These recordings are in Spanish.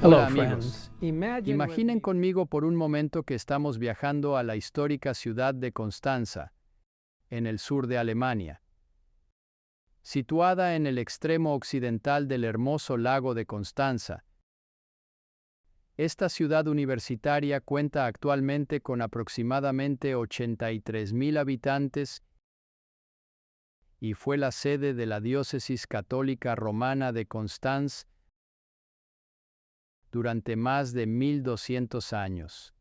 Hello, Hola amigos. friends. Imaginen conmigo por un momento que estamos viajando a la histórica ciudad de Constanza, en el sur de Alemania. Situada en el extremo occidental del hermoso lago de Constanza, esta ciudad universitaria cuenta actualmente con aproximadamente 83.000 habitantes y fue la sede de la diócesis católica romana de Constanz durante más de 1200 años.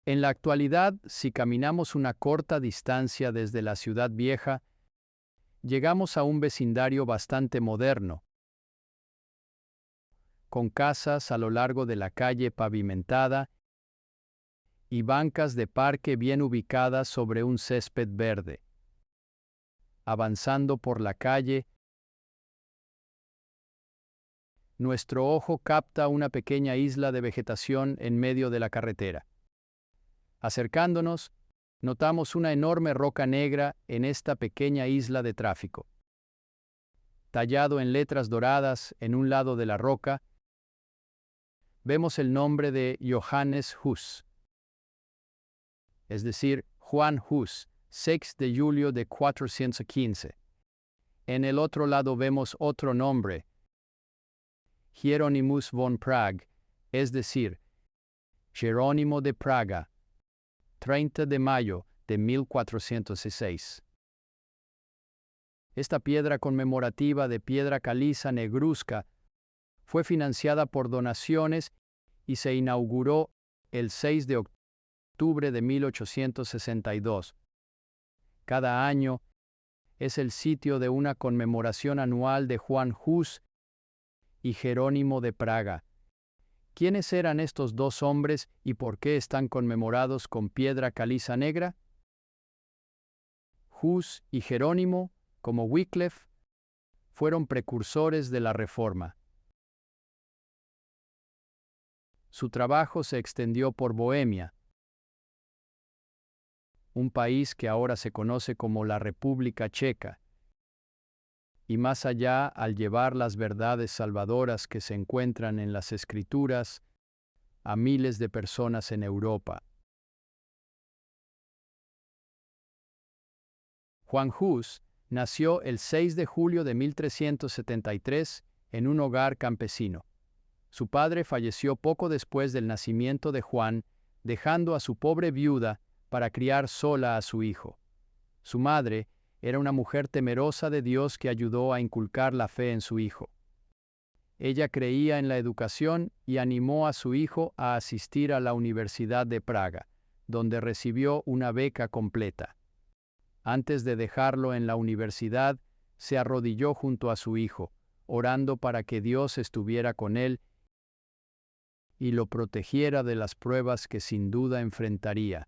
En la actualidad, si caminamos una corta distancia desde la ciudad vieja, llegamos a un vecindario bastante moderno, con casas a lo largo de la calle pavimentada y bancas de parque bien ubicadas sobre un césped verde. Avanzando por la calle, nuestro ojo capta una pequeña isla de vegetación en medio de la carretera. Acercándonos, notamos una enorme roca negra en esta pequeña isla de tráfico. Tallado en letras doradas en un lado de la roca, vemos el nombre de Johannes Hus, es decir, Juan Hus, 6 de julio de 415. En el otro lado vemos otro nombre, Hieronymus von Prag, es decir, Jerónimo de Praga, 30 de mayo de 1406. Esta piedra conmemorativa de piedra caliza negruzca fue financiada por donaciones y se inauguró el 6 de octubre de 1862. Cada año es el sitio de una conmemoración anual de Juan Hus y Jerónimo de Praga. ¿Quiénes eran estos dos hombres y por qué están conmemorados con piedra caliza negra? Hus y Jerónimo, como Wycliffe, fueron precursores de la Reforma. Su trabajo se extendió por Bohemia, un país que ahora se conoce como la República Checa, y más allá al llevar las verdades salvadoras que se encuentran en las Escrituras a miles de personas en Europa. Juan Hus nació el 6 de julio de 1373 en un hogar campesino. Su padre falleció poco después del nacimiento de Juan, dejando a su pobre viuda para criar sola a su hijo. Su madre era una mujer temerosa de Dios que ayudó a inculcar la fe en su hijo. Ella creía en la educación y animó a su hijo a asistir a la Universidad de Praga, donde recibió una beca completa. Antes de dejarlo en la universidad, se arrodilló junto a su hijo, orando para que Dios estuviera con él y lo protegiera de las pruebas que sin duda enfrentaría.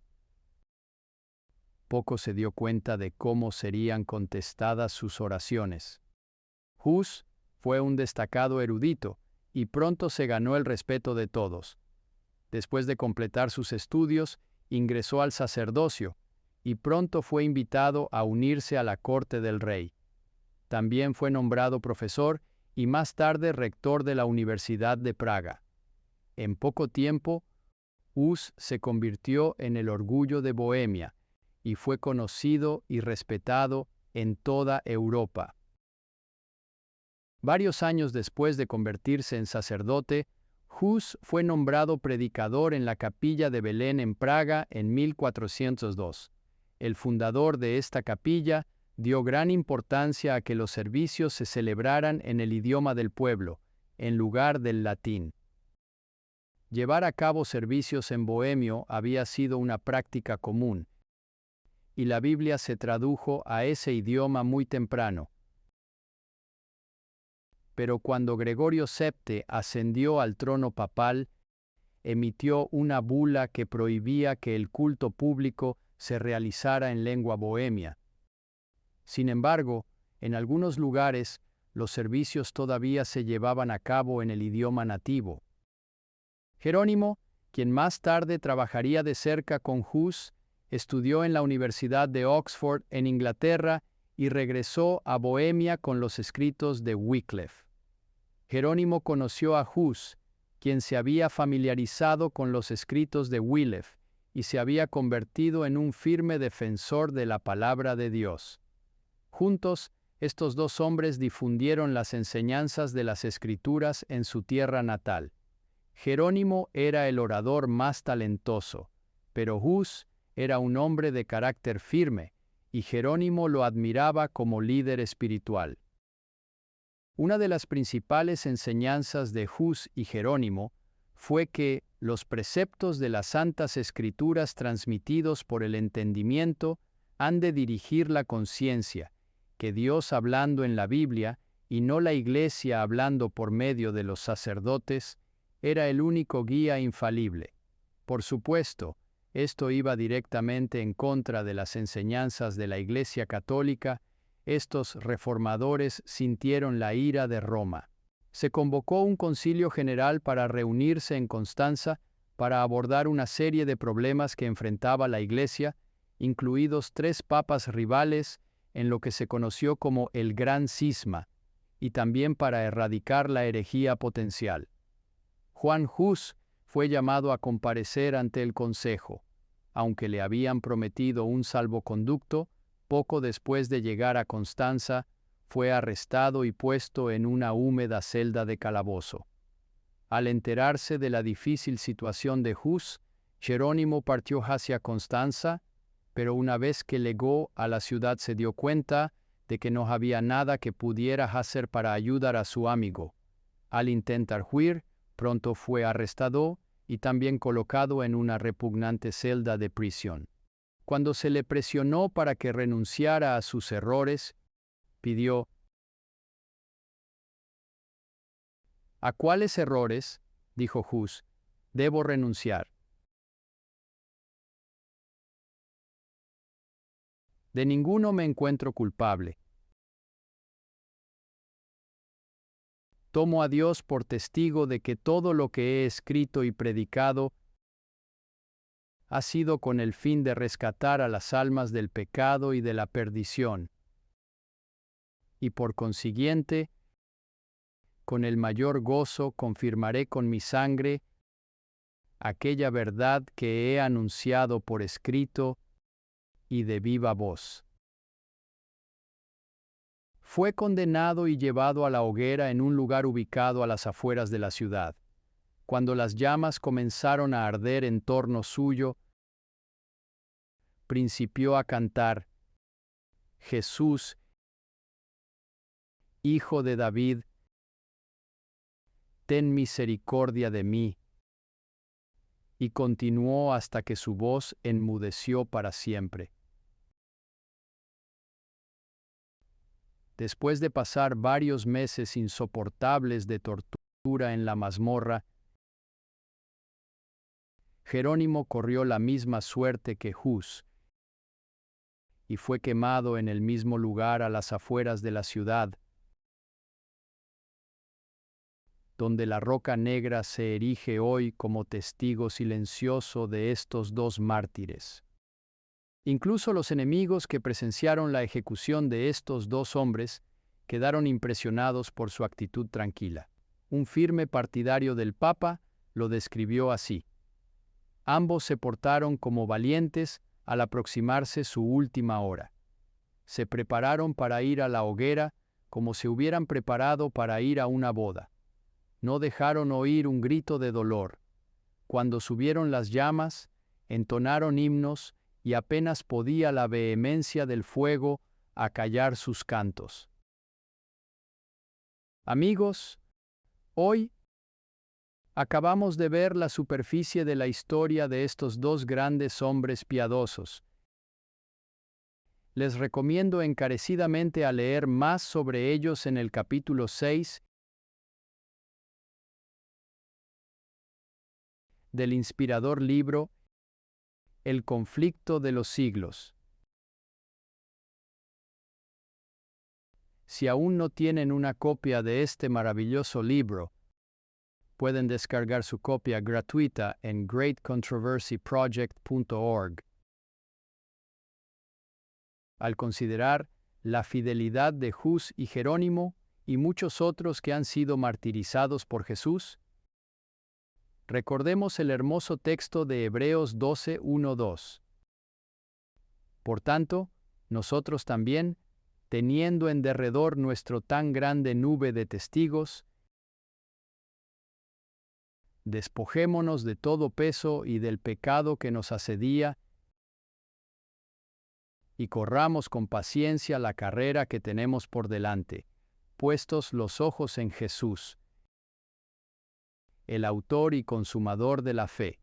Poco se dio cuenta de cómo serían contestadas sus oraciones. Hus fue un destacado erudito y pronto se ganó el respeto de todos. Después de completar sus estudios, ingresó al sacerdocio y pronto fue invitado a unirse a la corte del rey. También fue nombrado profesor y más tarde rector de la Universidad de Praga. En poco tiempo, Hus se convirtió en el orgullo de Bohemia y fue conocido y respetado en toda Europa. Varios años después de convertirse en sacerdote, Hus fue nombrado predicador en la capilla de Belén en Praga en 1402. El fundador de esta capilla dio gran importancia a que los servicios se celebraran en el idioma del pueblo, en lugar del latín. Llevar a cabo servicios en bohemio había sido una práctica común, y la Biblia se tradujo a ese idioma muy temprano. Pero cuando Gregorio VII ascendió al trono papal, emitió una bula que prohibía que el culto público se realizara en lengua bohemia. Sin embargo, en algunos lugares, los servicios todavía se llevaban a cabo en el idioma nativo. Jerónimo, quien más tarde trabajaría de cerca con Hus, estudió en la Universidad de Oxford en Inglaterra y regresó a Bohemia con los escritos de Wycliffe. Jerónimo conoció a Hus, quien se había familiarizado con los escritos de Wycliffe y se había convertido en un firme defensor de la palabra de Dios. Juntos, estos dos hombres difundieron las enseñanzas de las Escrituras en su tierra natal. Jerónimo era el orador más talentoso, pero Hus era un hombre de carácter firme, y Jerónimo lo admiraba como líder espiritual. Una de las principales enseñanzas de Hus y Jerónimo fue que los preceptos de las Santas Escrituras transmitidos por el entendimiento han de dirigir la conciencia, que Dios hablando en la Biblia, y no la Iglesia hablando por medio de los sacerdotes, era el único guía infalible. Por supuesto, esto iba directamente en contra de las enseñanzas de la Iglesia Católica. Estos reformadores sintieron la ira de Roma. Se convocó un concilio general para reunirse en Constanza para abordar una serie de problemas que enfrentaba la Iglesia, incluidos 3 papas rivales en lo que se conoció como el Gran Cisma, y también para erradicar la herejía potencial. Juan Hus fue llamado a comparecer ante el consejo. Aunque le habían prometido un salvoconducto, poco después de llegar a Constanza, fue arrestado y puesto en una húmeda celda de calabozo. Al enterarse de la difícil situación de Hus, Jerónimo partió hacia Constanza, pero una vez que llegó a la ciudad se dio cuenta de que no había nada que pudiera hacer para ayudar a su amigo. Al intentar huir, pronto fue arrestado y también colocado en una repugnante celda de prisión. Cuando se le presionó para que renunciara a sus errores, pidió: ¿A cuáles errores, dijo Hus, debo renunciar? De ninguno me encuentro culpable. Tomo a Dios por testigo de que todo lo que he escrito y predicado ha sido con el fin de rescatar a las almas del pecado y de la perdición. Y por consiguiente, con el mayor gozo confirmaré con mi sangre aquella verdad que he anunciado por escrito y de viva voz. Fue condenado y llevado a la hoguera en un lugar ubicado a las afueras de la ciudad. Cuando las llamas comenzaron a arder en torno suyo, principió a cantar: Jesús, Hijo de David, ten misericordia de mí. Y continuó hasta que su voz enmudeció para siempre. Después de pasar varios meses insoportables de tortura en la mazmorra, Jerónimo corrió la misma suerte que Hus y fue quemado en el mismo lugar a las afueras de la ciudad, donde la roca negra se erige hoy como testigo silencioso de estos 2 mártires. Incluso los enemigos que presenciaron la ejecución de estos 2 hombres quedaron impresionados por su actitud tranquila. Un firme partidario del Papa lo describió así: ambos se portaron como valientes al aproximarse su última hora. Se prepararon para ir a la hoguera como se hubieran preparado para ir a una boda. No dejaron oír un grito de dolor. Cuando subieron las llamas, entonaron himnos y apenas podía la vehemencia del fuego acallar sus cantos. Amigos, hoy acabamos de ver la superficie de la historia de estos 2 grandes hombres piadosos. Les recomiendo encarecidamente a leer más sobre ellos en el capítulo 6 del inspirador libro El conflicto de los siglos. Si aún no tienen una copia de este maravilloso libro, pueden descargar su copia gratuita en greatcontroversyproject.org. Al considerar la fidelidad de Hus y Jerónimo y muchos otros que han sido martirizados por Jesús? Recordemos el hermoso texto de Hebreos 12:1-2. Por tanto, nosotros también, teniendo en derredor nuestro tan grande nube de testigos, despojémonos de todo peso y del pecado que nos asedía, y corramos con paciencia la carrera que tenemos por delante, puestos los ojos en Jesús, el autor y consumador de la fe,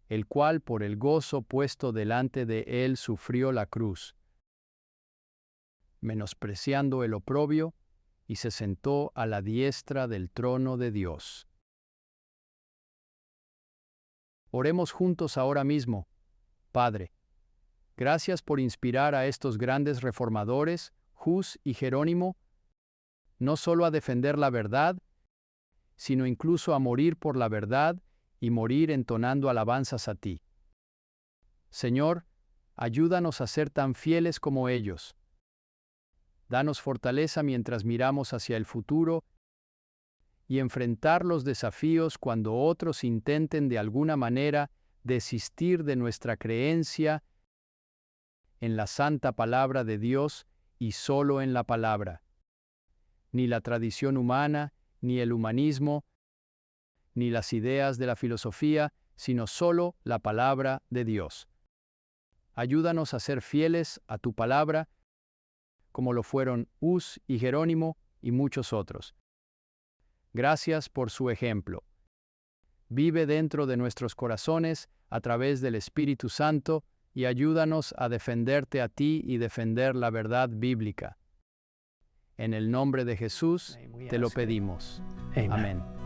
el cual por el gozo puesto delante de él sufrió la cruz, menospreciando el oprobio, y se sentó a la diestra del trono de Dios. Oremos juntos ahora mismo. Padre, gracias por inspirar a estos grandes reformadores, Hus y Jerónimo, no solo a defender la verdad, sino incluso a morir por la verdad y morir entonando alabanzas a ti. Señor, ayúdanos a ser tan fieles como ellos. Danos fortaleza mientras miramos hacia el futuro y enfrentar los desafíos cuando otros intenten de alguna manera desistir de nuestra creencia en la santa palabra de Dios y solo en la palabra. Ni la tradición humana, ni el humanismo, ni las ideas de la filosofía, sino solo la palabra de Dios. Ayúdanos a ser fieles a tu palabra, como lo fueron Hus y Jerónimo y muchos otros. Gracias por su ejemplo. Vive dentro de nuestros corazones a través del Espíritu Santo y ayúdanos a defenderte a ti y defender la verdad bíblica. En el nombre de Jesús te lo pedimos. Amén.